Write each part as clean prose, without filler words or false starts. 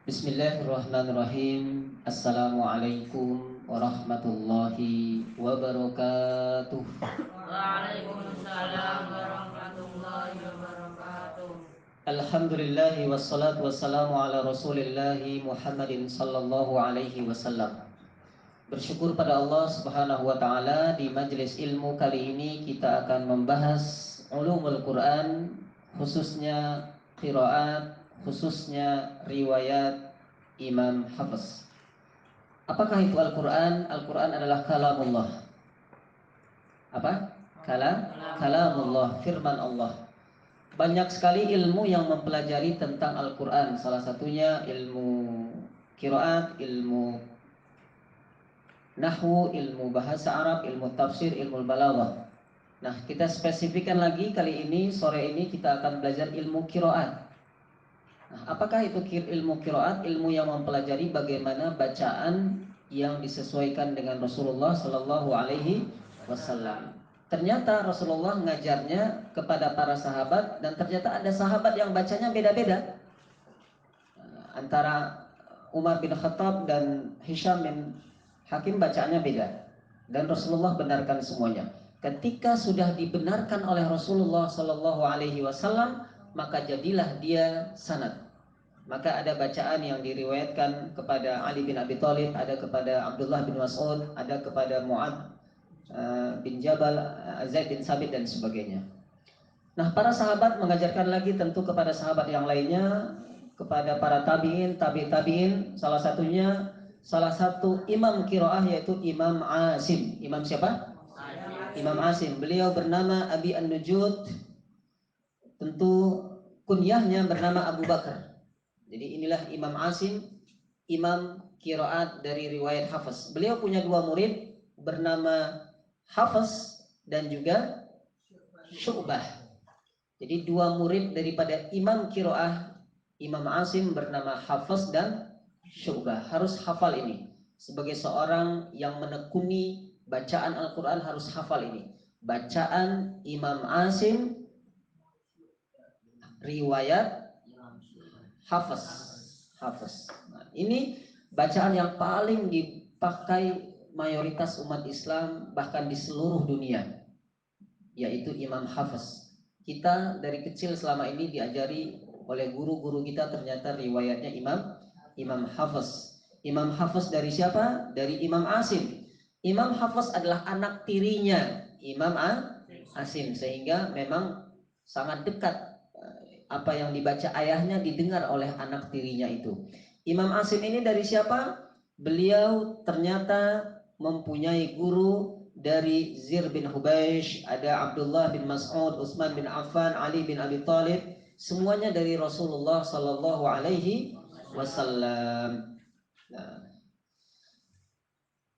Bismillahirrahmanirrahim. Assalamualaikum warahmatullahi wabarakatuh. Waalaikumsalam warahmatullahi wabarakatuh. Alhamdulillahi wassalatu wassalamu ala rasulillahi Muhammadin sallallahu alaihi wasallam. Bersyukur pada Allah subhanahu wa ta'ala, di majelis ilmu kali ini kita akan membahas ulumul Quran, khususnya qiraat, khususnya riwayat Imam Hafiz. Apakah itu Al-Quran? Al-Quran adalah kalamullah. Apa? Kalamullah, firman Allah. Banyak sekali ilmu yang mempelajari tentang Al-Quran. Salah satunya ilmu qiraat, ilmu nahwu, ilmu bahasa Arab, ilmu tafsir, ilmu balaghah. Nah, kita spesifikkan lagi kali ini, sore ini kita akan belajar ilmu qiraat. Nah, apakah itu ilmu qiraat? Ilmu yang mempelajari bagaimana bacaan yang disesuaikan dengan Rasulullah Shallallahu Alaihi Wasallam. Ternyata Rasulullah mengajarnya kepada para sahabat, dan ternyata ada sahabat yang bacanya beda-beda. Antara Umar bin Khattab dan Hisham bin Hakim bacaannya beda, dan Rasulullah benarkan semuanya. Ketika sudah dibenarkan oleh Rasulullah Shallallahu Alaihi Wasallam, maka jadilah dia sanad. Maka ada bacaan yang diriwayatkan kepada Ali bin Abi Thalib, ada kepada Abdullah bin Mas'ud, ada kepada Mu'ad bin Jabal, Zaid bin Sabit, dan sebagainya. Nah, para sahabat mengajarkan lagi tentu kepada sahabat yang lainnya, kepada para tabi'in, tabi'in, salah satu imam qiraah yaitu Imam Asim. Imam siapa? Imam Asim. Beliau bernama Abi An-Nujud, tentu kunyahnya bernama Abu Bakar. Jadi inilah Imam Asim, imam qiraat dari riwayat Hafiz. Beliau punya dua murid bernama Hafiz dan juga Syu'bah. Jadi dua murid daripada imam qiraah Imam Asim bernama Hafiz dan Syu'bah. Harus hafal ini. Sebagai seorang yang menekuni bacaan Al-Quran harus hafal ini. Bacaan Imam Asim, riwayat Hafiz. Hafiz. Nah, ini bacaan yang paling dipakai mayoritas umat Islam bahkan di seluruh dunia, yaitu Imam Hafiz. Kita dari kecil selama ini diajari oleh guru-guru kita, ternyata riwayatnya Imam Hafiz. Imam Hafiz dari siapa? Dari Imam Asim. Imam Hafiz adalah anak tirinya Imam Asim, sehingga memang sangat dekat. Apa yang dibaca ayahnya didengar oleh anak tirinya itu. Imam Asim ini dari siapa? Beliau ternyata mempunyai guru dari Zir bin Hubeish, ada Abdullah bin Mas'ud, Utsman bin Affan, Ali bin Abi Thalib, semuanya dari Rasulullah Sallallahu Alaihi Wasallam. Nah,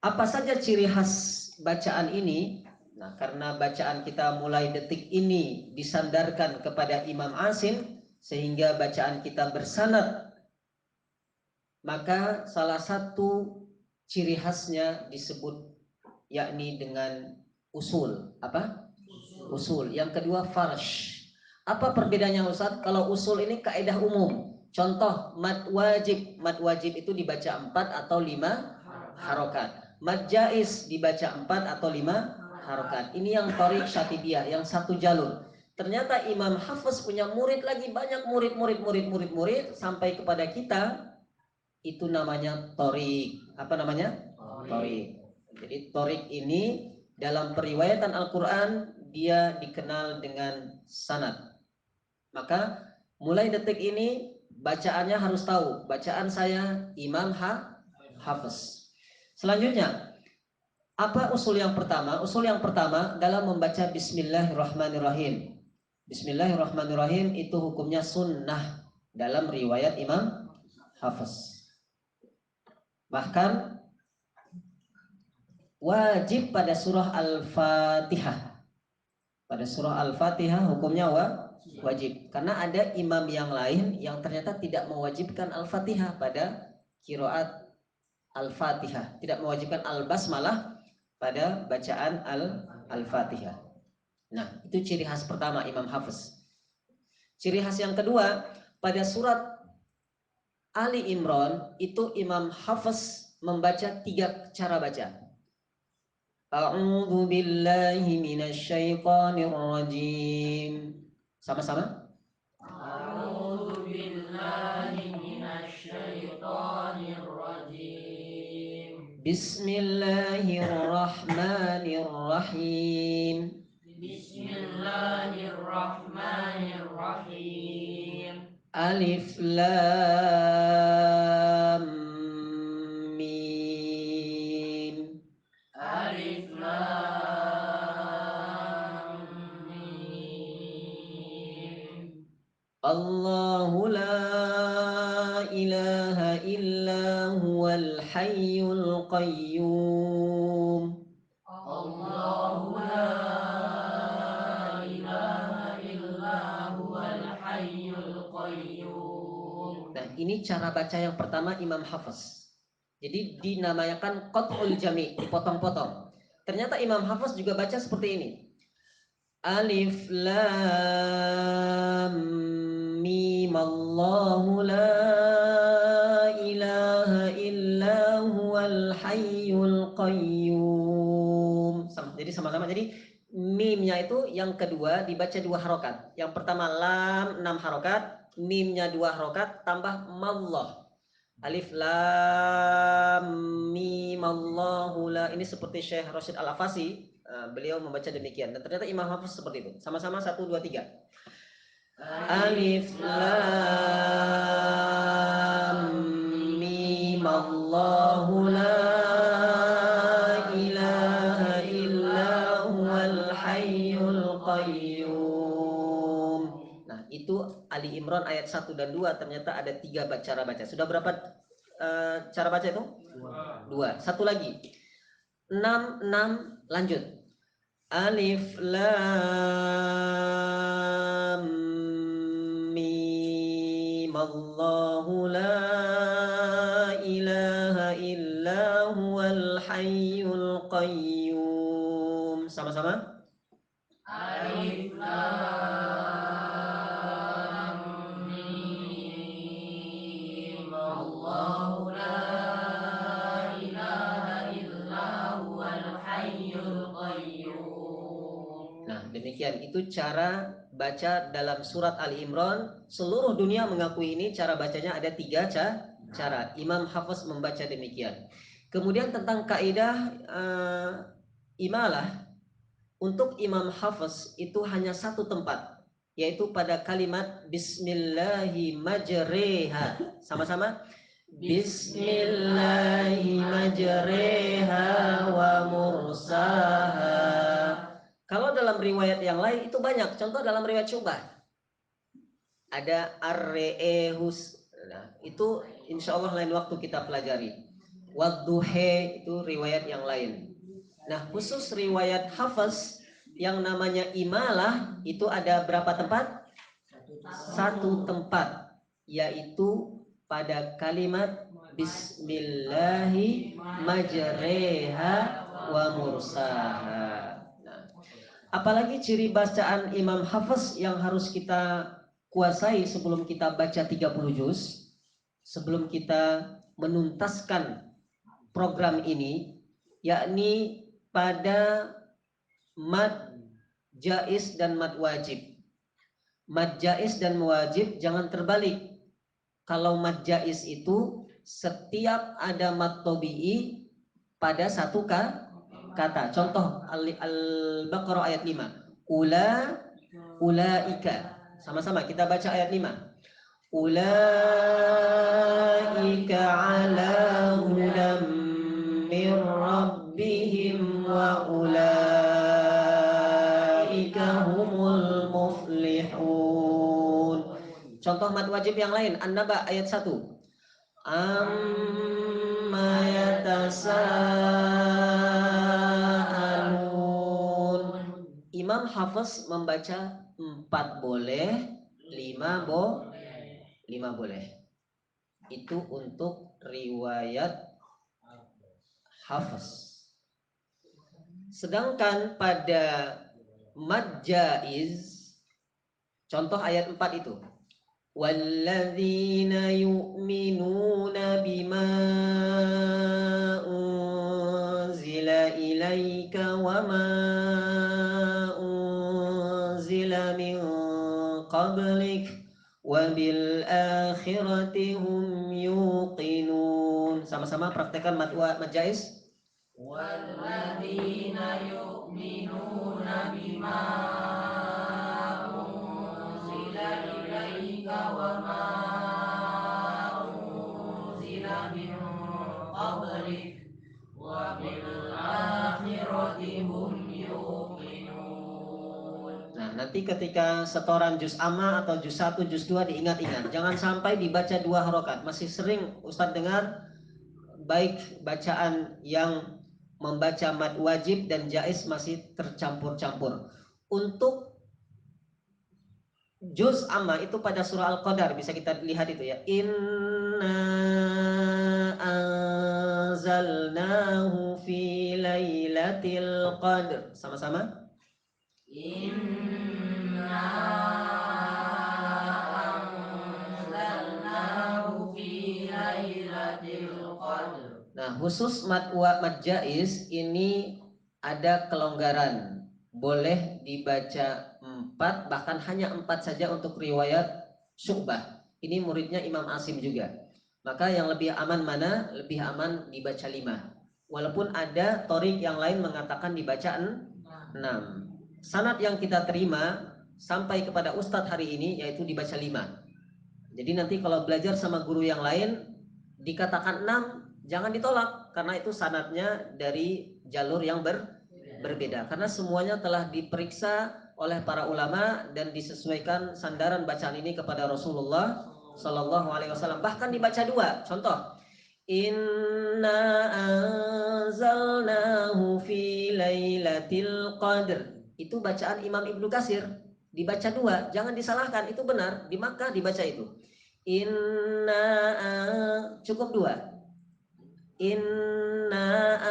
apa saja ciri khas bacaan ini? Nah, karena bacaan kita mulai detik ini disandarkan kepada Imam Asim, sehingga bacaan kita bersanad, maka salah satu ciri khasnya disebut yakni dengan usul. Apa? Usul. Yang kedua farsh. Apa perbedaannya Ustaz? Kalau usul ini kaidah umum. Contoh mad wajib. Mad wajib itu dibaca 4 atau 5 harokat. Mad jais dibaca 4 atau 5 harokat. Ini yang Thariq Syatibiyah, yang satu jalur. Ternyata Imam Hafiz punya murid lagi banyak, murid sampai kepada kita, itu namanya Thariq. Apa namanya? Thariq. Jadi Thariq ini dalam periwayatan Al-Quran dia dikenal dengan sanad. Maka mulai detik ini bacaannya harus tahu. Bacaan saya Imam Hafiz. Selanjutnya, apa usul yang pertama? Usul yang pertama dalam membaca Bismillahirrahmanirrahim. Bismillahirrahmanirrahim itu hukumnya sunnah dalam riwayat Imam Hafiz. Bahkan wajib pada surah Al-Fatihah. Pada surah Al-Fatihah hukumnya wajib. Karena ada imam yang lain yang ternyata tidak mewajibkan Al-Fatihah pada qiraat Al-Fatihah, tidak mewajibkan Al-Basmalah pada bacaan Al-Fatihah. Nah, itu ciri khas pertama Imam Hafiz. Ciri khas yang kedua, pada surat Ali Imran itu Imam Hafiz membaca 3 cara baca. A'udzu billahi minasyaitonir rajim. Sama-sama. A'udzu billahi minasyaitonir rajim. Bismillahirrahmanirrahim. Bismillahirrahmanirrahim. Alif Lam Mim. Alif Lam Mim. Allahu la ilaha illa huwal hayyul qayyum. Allahu la ilaha illa huwal hayyul qayyum. Nah, ini cara baca yang pertama Imam Hafiz. Jadi dinamakan qat'ul jami', dipotong-potong. Ternyata Imam Hafiz juga baca seperti ini. Alif Lam Mim. Allahu la ilaha illa huwal hayyul qayyum. Jadi sama-sama. Jadi mimnya itu yang kedua dibaca 2 harokat. Yang pertama lam 6 harokat, mimnya 2 harokat tambah mallah. Alif lam mim Allahu la. Ini seperti Syekh Rashid Al-Afasi, beliau membaca demikian, dan ternyata Imam Hafiz seperti itu. Sama-sama 1 2 3. Alif lam mim Allahu la ilaha illa huwal hayyul qayyum. Nah, itu Ali Imran ayat 1 dan 2 ternyata ada 3 cara baca. Sudah berapa cara baca itu? 2. Satu lagi. 6 lanjut. Alif Lam Mim Allahu la ilaha illa huwal hayyul qayyum. Sama-sama. Alif Lam Mim. Allahu la ilaha illa huwal hayyul qayyum. Nah, demikian itu cara baca dalam surat Ali Imran. Seluruh dunia mengakui ini cara bacanya ada 3 cara. Imam Hafiz membaca demikian. Kemudian tentang kaidah imalah, untuk Imam Hafiz itu hanya 1 tempat, yaitu pada kalimat Bismillahi majreha. Sama-sama. Bismillahi majreha wa mursaha. Kalau dalam riwayat yang lain itu banyak. Contoh dalam riwayat Syu'bah ada arreehus. Nah, itu insya Allah lain waktu kita pelajari. Wadduhe itu riwayat yang lain. Nah, khusus riwayat Hafiz yang namanya imalah itu ada berapa tempat? 1 tempat, yaitu pada kalimat Bismillahi majreha wa mursaha. Nah, apalagi ciri bacaan Imam Hafiz yang harus kita kuasai sebelum kita baca 30 juz, sebelum kita menuntaskan program ini, yakni pada mad jaiz dan mad wajib. Mad jaiz dan wajib jangan terbalik. Kalau mad jaiz itu setiap ada mad tabi'i pada 1 kata. Contoh Al-Baqarah ayat 5. Ulaika. Sama-sama kita baca ayat 5. Ulaika ala hudam mir rabbihim wa ulaika humul muflihun. Contoh mad wajib yang lain, An-Naba ayat 1. Amma yatasaalun. Imam Hafiz membaca 4 boleh, 5 boleh. Itu untuk riwayat Hafiz. Sedangkan pada mad jaiz, contoh ayat 4 itu. walladzina yu'minuna bima unzila ilaika wa ma unzila min qablik wa bil akhirati hum yuqinun. Sama-sama praktekkan mad jaiz. Walladzina yu'minuna bima unzila ilaika wa ma unzila min qablik wa bil akhirati hum yuqinun. Nah, nanti ketika setoran juz amma atau juz 1, juz 2 diingat-ingat. Jangan sampai dibaca 2 harokat. Masih sering Ustadz dengar baik bacaan yang membaca mad wajib dan jaiz masih tercampur-campur. Untuk juz amma itu pada surah Al-Qadar bisa kita lihat itu ya. Inna anzalnahu fi lailatul qadr. Sama-sama. Inna anzalnahu fi lailatul qadr. Nah, khusus mad jaiz ini ada kelonggaran. Boleh dibaca 4, bahkan hanya 4 saja untuk riwayat Syu'bah. Ini muridnya Imam Asim juga. Maka yang lebih aman mana? Lebih aman dibaca 5. Walaupun ada torik yang lain mengatakan dibaca 6. Sanad yang kita terima sampai kepada Ustadz hari ini yaitu dibaca 5. Jadi nanti kalau belajar sama guru yang lain dikatakan 6, jangan ditolak karena itu sanadnya dari jalur yang berbeda. Karena semuanya telah diperiksa oleh para ulama dan disesuaikan sandaran bacaan ini kepada Rasulullah Shallallahu Alaihi Wasallam. Bahkan dibaca 2. Contoh, Inna anzalnahu fi lailatul qadr. Itu bacaan Imam Ibnu Katsir. Dibaca 2, jangan disalahkan, itu benar. Di Makkah dibaca itu. Inna cukup 2. Inna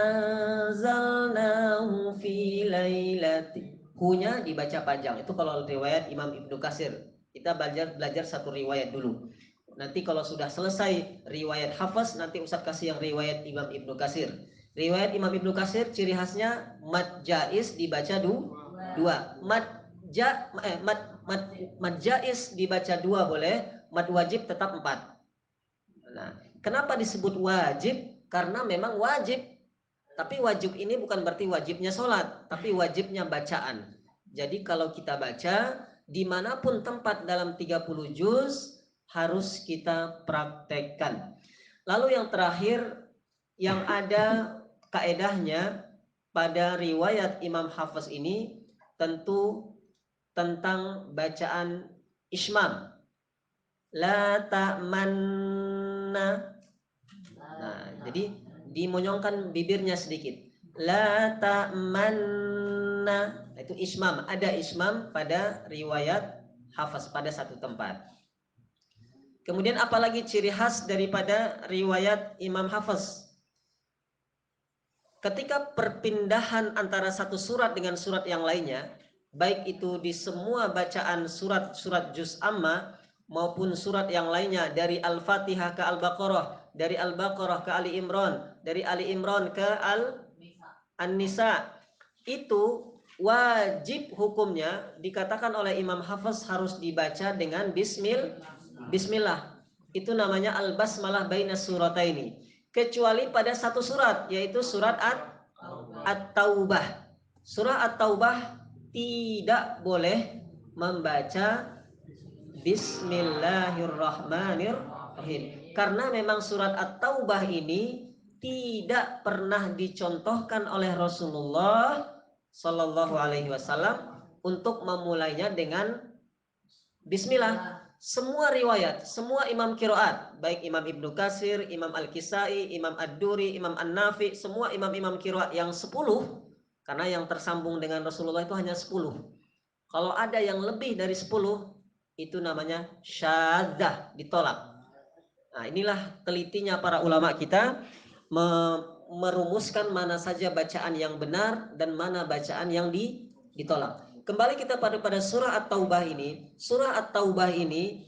anzalnahu fi lailati. Hunya dibaca panjang. Itu kalau riwayat Imam Ibnu Katsir. Kita belajar satu riwayat dulu. Nanti kalau sudah selesai riwayat Hafaz, nanti Ustaz kasih yang riwayat Imam Ibnu Katsir. Riwayat Imam Ibnu Katsir ciri khasnya mad jaiz dibaca 2. Mad jaiz dibaca 2 boleh, mad wajib tetap 4. Nah, kenapa disebut wajib? Karena memang wajib. Tapi wajib ini bukan berarti wajibnya sholat, tapi wajibnya bacaan. Jadi kalau kita baca dimanapun tempat dalam 30 juz harus kita praktekkan. Lalu yang terakhir yang ada kaedahnya pada riwayat Imam Hafiz ini tentu tentang bacaan ismam. La ta'manna. Nah, jadi dimonyongkan bibirnya sedikit. La ta'manna. Nah, itu ismam. Ada ismam pada riwayat Hafaz pada satu tempat. Kemudian apalagi ciri khas daripada riwayat Imam Hafaz? Ketika perpindahan antara satu surat dengan surat yang lainnya, baik itu di semua bacaan surat-surat juz amma maupun surat yang lainnya, dari Al-Fatihah ke Al-Baqarah, dari Al-Baqarah ke Ali Imran, dari Ali Imran ke An-Nisa, itu wajib hukumnya dikatakan oleh Imam Hafiz harus dibaca dengan bismillah. Itu namanya al-basmalah baina surataini. Kecuali pada satu surat, yaitu surat At-Taubah. Surah At-Taubah tidak boleh membaca Bismillahirrahmanirrahim. Karena memang surat At-Taubah ini tidak pernah dicontohkan oleh Rasulullah Sallallahu Alaihi Wasallam untuk memulainya dengan Bismillah. Semua riwayat, semua imam kiroat, baik Imam Ibnu Katsir, Imam Al-Kisai, Imam Ad-Duri, Imam An-Nafi, semua imam-imam kiroat yang 10, karena yang tersambung dengan Rasulullah itu hanya 10. Kalau ada yang lebih dari 10, itu namanya syadzah, ditolak. Nah, inilah telitinya para ulama kita merumuskan mana saja bacaan yang benar dan mana bacaan yang ditolak. Kembali kita pada surah At-Taubah ini. Surah At-Taubah ini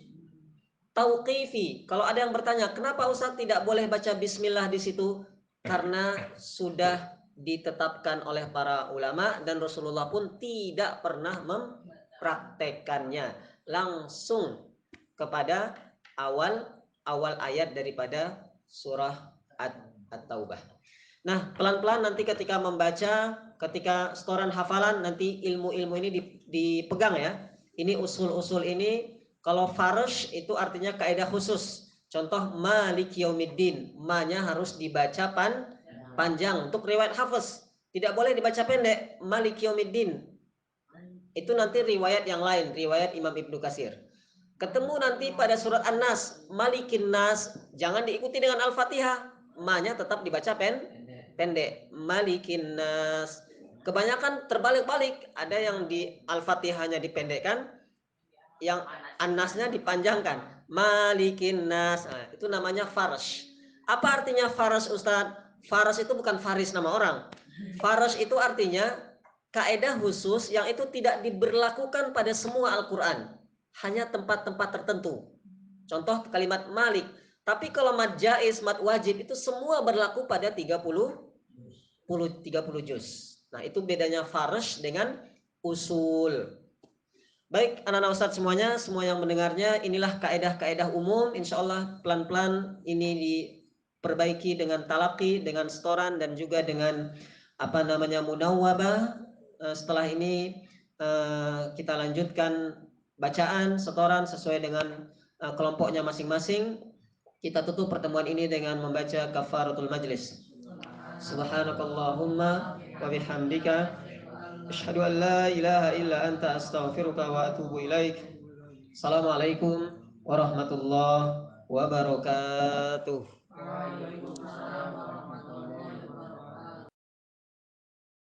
tauqifi. Kalau ada yang bertanya, kenapa Ustaz tidak boleh baca bismillah di situ? Karena sudah ditetapkan oleh para ulama dan Rasulullah pun tidak pernah mempraktekannya langsung kepada awal ayat daripada surah At-Taubah. Nah, pelan-pelan nanti ketika membaca, ketika setoran hafalan, nanti ilmu-ilmu ini dipegang ya. Ini usul-usul ini. Kalau farsh itu artinya kaidah khusus. Contoh Malik Yaumiddin, ma-nya harus dibaca panjang. Untuk riwayat Hafiz tidak boleh dibaca pendek. Malik Yaumiddin itu nanti riwayat yang lain, riwayat Imam Ibnu Katsir. Ketemu nanti pada surat An-Nas, Malikin Nas, jangan diikuti dengan Al-Fatihah, ma-nya tetap dibaca pendek. Malikin Nas. Kebanyakan terbalik-balik, ada yang di Al-Fatihahnya dipendekkan, yang An-Nasnya dipanjangkan. Malikin Nas. Nah, itu namanya farsh. Apa artinya farsh, Ustadz? Farsh itu bukan faris nama orang. Farsh itu artinya kaidah khusus yang itu tidak diberlakukan pada semua Al-Quran, hanya tempat-tempat tertentu. Contoh kalimat Malik. Tapi kalau mad jaiz, mad wajib itu semua berlaku pada 30 juz. Nah, itu bedanya farsh dengan usul. Baik, anak-anak Ustadz semuanya, semua yang mendengarnya, inilah kaedah-kaedah umum. Insya Allah pelan-pelan ini diperbaiki dengan talaqi, dengan setoran, dan juga dengan munawwabah. Setelah ini kita lanjutkan bacaan, setoran sesuai dengan kelompoknya masing-masing. Kita tutup pertemuan ini dengan membaca kafaratul majlis. Subhanakallahumma wa bihamdika asyhadu an la ilaha illa anta astaghfiruka wa atubu ilaik. Assalamualaikum warahmatullahi wabarakatuh.